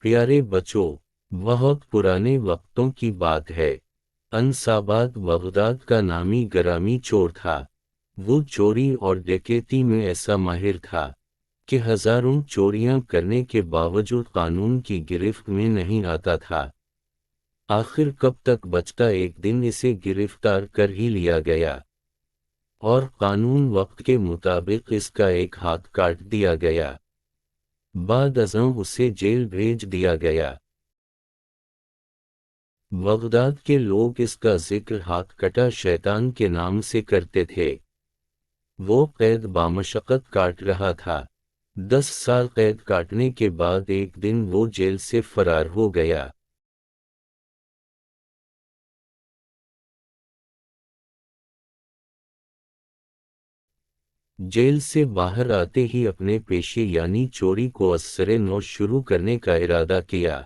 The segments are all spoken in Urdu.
پیارے بچوں، بہت پرانے وقتوں کی بات ہے۔ انصاباد بغداد کا نامی گرامی چور تھا۔ وہ چوری اور ڈکیتی میں ایسا ماہر تھا کہ ہزاروں چوریاں کرنے کے باوجود قانون کی گرفت میں نہیں آتا تھا۔ آخر کب تک بچتا، ایک دن اسے گرفتار کر ہی لیا گیا اور قانون وقت کے مطابق اس کا ایک ہاتھ کاٹ دیا گیا۔ بعد ازاں اسے جیل بھیج دیا گیا۔ بغداد کے لوگ اس کا ذکر ہاتھ کٹا شیطان کے نام سے کرتے تھے۔ وہ قید بامشقت کاٹ رہا تھا۔ 10 سال قید کاٹنے کے بعد ایک دن وہ جیل سے فرار ہو گیا۔ جیل سے باہر آتے ہی اپنے پیشے یعنی چوری کو ازسرِ نو شروع کرنے کا ارادہ کیا۔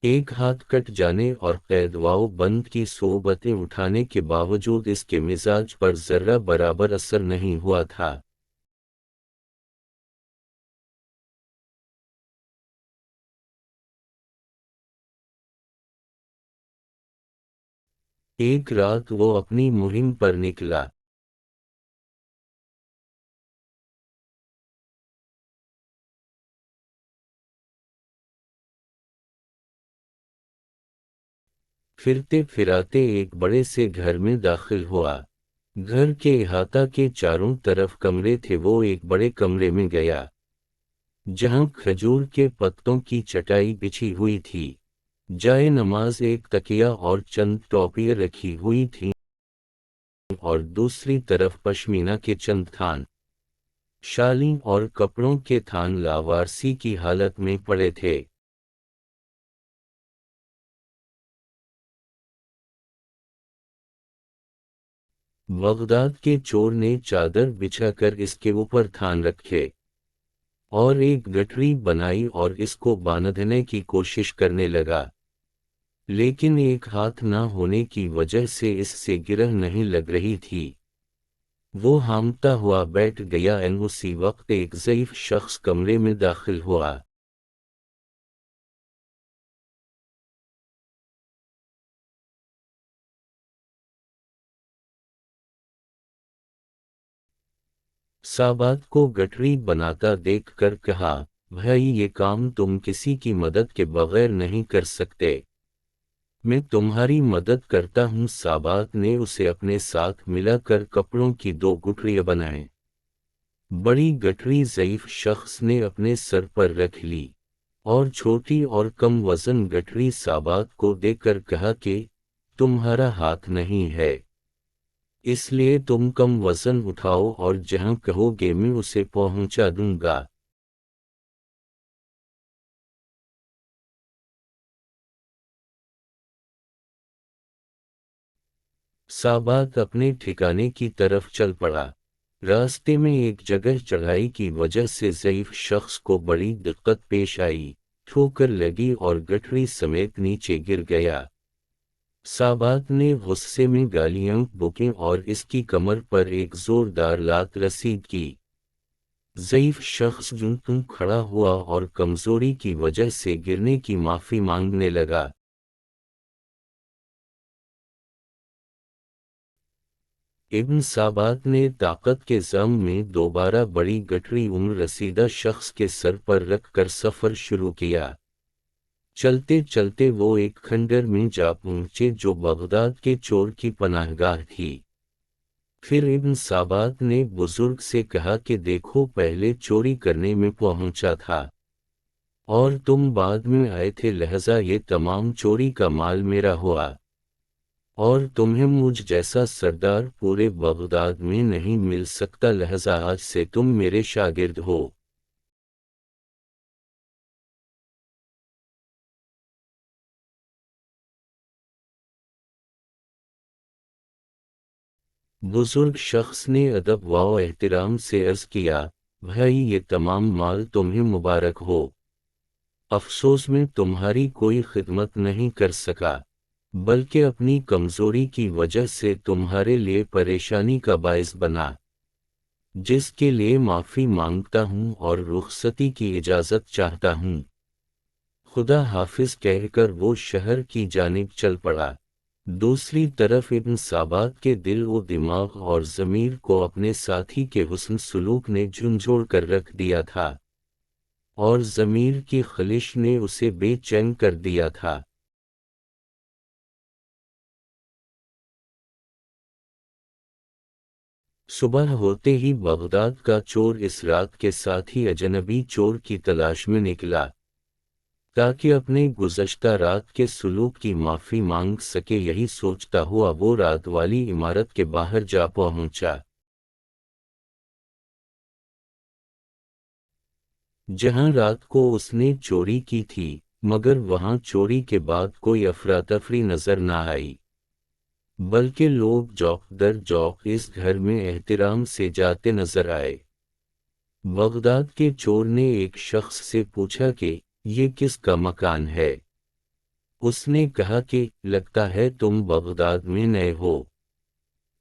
ایک ہاتھ کٹ جانے اور قید و بند کی صحبتیں اٹھانے کے باوجود اس کے مزاج پر ذرہ برابر اثر نہیں ہوا تھا۔ ایک رات وہ اپنی مہم پر نکلا۔ پھرتے پھراتے ایک بڑے سے گھر میں داخل ہوا۔ گھر کے احاطہ کے چاروں طرف کمرے تھے۔ وہ ایک بڑے کمرے میں گیا جہاں کھجور کے پتوں کی چٹائی بچھی ہوئی تھی۔ جائے نماز، ایک تکیہ اور چند ٹوپیاں رکھی ہوئی تھیں اور دوسری طرف پشمینہ کے چند تھان، شالیں اور کپڑوں کے تھان لاوارسی کی حالت میں پڑے تھے۔ بغداد کے چور نے چادر بچھا کر اس کے اوپر تھان رکھے اور ایک گٹری بنائی اور اس کو باندھنے کی کوشش کرنے لگا، لیکن ایک ہاتھ نہ ہونے کی وجہ سے اس سے گرہ نہیں لگ رہی تھی۔ وہ ہامتا ہوا بیٹھ گیا۔ اسی وقت ایک ضعیف شخص کمرے میں داخل ہوا۔ سابات کو گٹری بناتا دیکھ کر کہا، بھائی یہ کام تم کسی کی مدد کے بغیر نہیں کر سکتے، میں تمہاری مدد کرتا ہوں۔ سابات نے اسے اپنے ساتھ ملا کر کپڑوں کی 2 گٹریاں بنائیں۔ بڑی گٹری ضعیف شخص نے اپنے سر پر رکھ لی اور چھوٹی اور کم وزن گٹری سابات کو دے کر کہا کہ تمہارا ہاتھ نہیں ہے، اس لیے تم کم وزن اٹھاؤ اور جہاں کہو گے میں اسے پہنچا دوں گا۔ سابات اپنے ٹھکانے کی طرف چل پڑا۔ راستے میں ایک جگہ چڑھائی کی وجہ سے ضعیف شخص کو بڑی دقت پیش آئی، ٹھوکر لگی اور گٹری سمیت نیچے گر گیا۔ سابات نے غصے میں گالیاں بکیں اور اس کی کمر پر ایک زوردار لات رسید کی۔ ضعیف شخص یوں توں کھڑا ہوا اور کمزوری کی وجہ سے گرنے کی معافی مانگنے لگا۔ ابن سابات نے طاقت کے ضم میں دوبارہ بڑی گٹری عمر رسیدہ شخص کے سر پر رکھ کر سفر شروع کیا۔ چلتے چلتے وہ ایک کھنڈر میں جا پہنچے جو بغداد کے چور کی پناہ گاہ تھی۔ پھر ابن سابات نے بزرگ سے کہا کہ دیکھو، پہلے چوری کرنے میں پہنچا تھا اور تم بعد میں آئے تھے، لہذا یہ تمام چوری کا مال میرا ہوا اور تمہیں مجھ جیسا سردار پورے بغداد میں نہیں مل سکتا، لہذا آج سے تم میرے شاگرد ہو۔ بزرگ شخص نے ادب و احترام سے عرض کیا، بھائی یہ تمام مال تمہیں مبارک ہو، افسوس میں تمہاری کوئی خدمت نہیں کر سکا، بلکہ اپنی کمزوری کی وجہ سے تمہارے لیے پریشانی کا باعث بنا، جس کے لیے معافی مانگتا ہوں اور رخصتی کی اجازت چاہتا ہوں۔ خدا حافظ کہہ کر وہ شہر کی جانب چل پڑا۔ دوسری طرف ابن سابات کے دل و دماغ اور ضمیر کو اپنے ساتھی کے حسن سلوک نے جھنجھوڑ کر رکھ دیا تھا، اور ضمیر کی خلش نے اسے بے چین کر دیا تھا۔ صبح ہوتے ہی بغداد کا چور اس رات کے ساتھی اجنبی چور کی تلاش میں نکلا، تاکہ اپنے گزشتہ رات کے سلوک کی معافی مانگ سکے۔ یہی سوچتا ہوا وہ رات والی عمارت کے باہر جا پہنچا، جہاں رات کو اس نے چوری کی تھی، مگر وہاں چوری کے بعد کوئی افراتفری نظر نہ آئی، بلکہ لوگ جوق در جوق اس گھر میں احترام سے جاتے نظر آئے۔ بغداد کے چور نے ایک شخص سے پوچھا کہ یہ کس کا مکان ہے؟ اس نے کہا کہ لگتا ہے تم بغداد میں نئے ہو،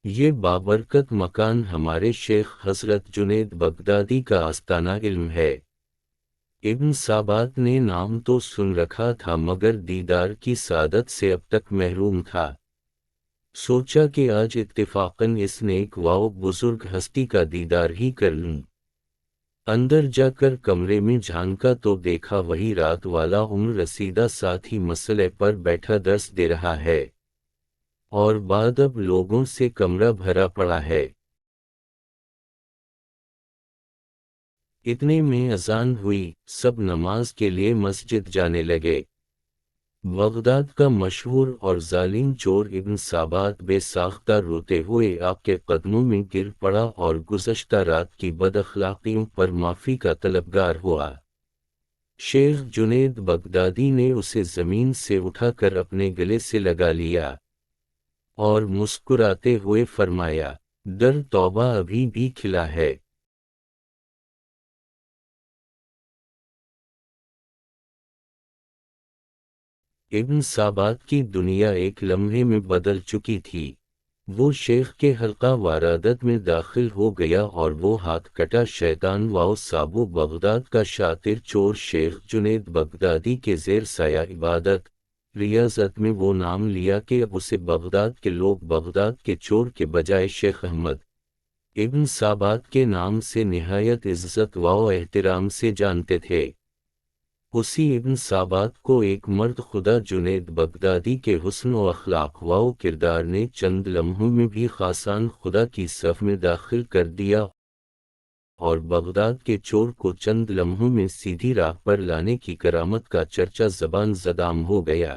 یہ بابرکت مکان ہمارے شیخ حضرت جنید بغدادی کا آستانہ علم ہے۔ ابن سابات نے نام تو سن رکھا تھا مگر دیدار کی سعادت سے اب تک محروم تھا۔ سوچا کہ آج اتفاقاً اس نیک و بزرگ ہستی کا دیدار ہی کر لوں۔ اندر جا کر کمرے میں جھانکا تو دیکھا وہی رات والا عمر رسیدہ ساتھی مسئلے پر بیٹھا درس دے رہا ہے، اور بعد اب لوگوں سے کمرہ بھرا پڑا ہے۔ اتنے میں اذان ہوئی، سب نماز کے لیے مسجد جانے لگے۔ بغداد کا مشہور اور ظالم چور ابن سابات بے ساختہ روتے ہوئے آپ کے قدموں میں گر پڑا اور گزشتہ رات کی بد اخلاقیوں پر معافی کا طلبگار ہوا۔ شیخ جنید بغدادی نے اسے زمین سے اٹھا کر اپنے گلے سے لگا لیا، اور مسکراتے ہوئے فرمایا، در توبہ ابھی بھی کھلا ہے۔ ابن سابات کی دنیا ایک لمحے میں بدل چکی تھی۔ وہ شیخ کے حلقہ وارادت میں داخل ہو گیا اور وہ ہاتھ کٹا شیطان و صابو بغداد کا شاطر چور شیخ جنید بغدادی کے زیر سایہ عبادت ریاضت میں وہ نام لیا کہ اب اسے بغداد کے لوگ بغداد کے چور کے بجائے شیخ احمد ابن سابات کے نام سے نہایت عزت و احترام سے جانتے تھے۔ اسی ابن سابات کو ایک مرد خدا جنید بغدادی کے حسن و اخلاق و کردار نے چند لمحوں میں بھی خاصان خدا کی صف میں داخل کر دیا، اور بغداد کے چور کو چند لمحوں میں سیدھی راہ پر لانے کی کرامت کا چرچا زبان زدام ہو گیا۔